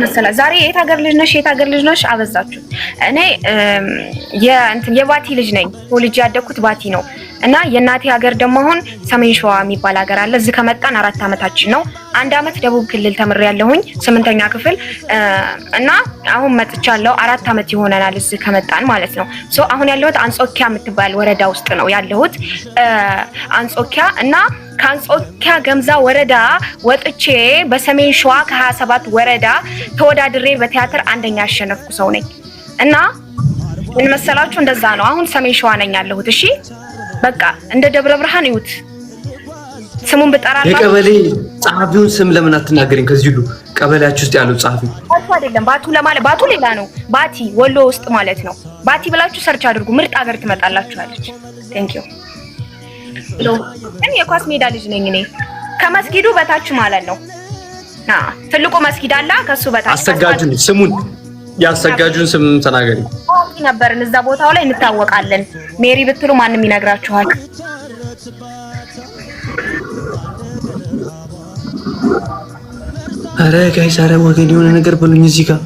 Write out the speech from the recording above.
መሰላ ዛሬ የት ሀገር ልጅ ነሽ አበዛችሁ። እኔ የባቲ ልጅ ነኝ። ልጅ ያደኩት ባቲ ነው እና የእናቴ ሀገር ደግሞ አሁን ሰሜን ሸዋ የሚባል ሀገር አለ። እዚህ ከመጣን 4 አመታችን ነው። 1 አመት ደቡብ ክልል ተምሬያለሁኝ 8ኛ ክፍል እና አሁን መጥቻለሁ። 4 አመት ይሆነናል እዚህ ከመጣን ማለት ነው። አሁን ያለሁት አንጾኪያ የምትባል ወረዳ ውስጥ ነው ያለሁት። አንጾኪያ እና ከአንጾኪያ ገምዛ ወረዳ ወጥቼ በሰሜን ሸዋ ከ27 ወረዳ ተወዳድሬ በቲያትር አንደኛ ያሸነፍኩ ሰው ነኝ እና ምን መሰላችሁ እንደዛ ነው። አሁን ሰሜን ሸዋ ነኝ ያለሁት። እሺ በቃ እንደ ደብረ ብርሃን ይውት ስሙን ብጠራላችሁ የቀበሌ ጻፊውን ስም ለምን አትናገሪኝ? ከዚህ ሁሉ ቀበሌያችሁ ውስጥ ያለው ጻፊ ባቱ አይደለም። ባቱ ለማለት ባቱ ሌላ ነው። ባቲ ወሎ ውስጥ ማለት ነው። ባቲ ብላችሁ ሰርች አድርጉ። ምርጥ ሀገር ትመጣላችኋለች። ቴንክ ዩ የኳስ ሜዳ ልጅ ነኝ እኔ። ከመስጊዱ በታች ማለት ነው። ትልቁ መስጊድ አለ፣ ከሱ በታች አሰጋጁን ስሙን ያሰጋጁን ስም ተናገሪ። ነበርን እዛ ቦታው ላይ እንታወቃለን። ሜሪ ብትሉ ማንንም ይነግራችኋል። አረ ጋይስ፣ አረ ወገን የሆነ ነገር በሉኝ እዚህ ጋር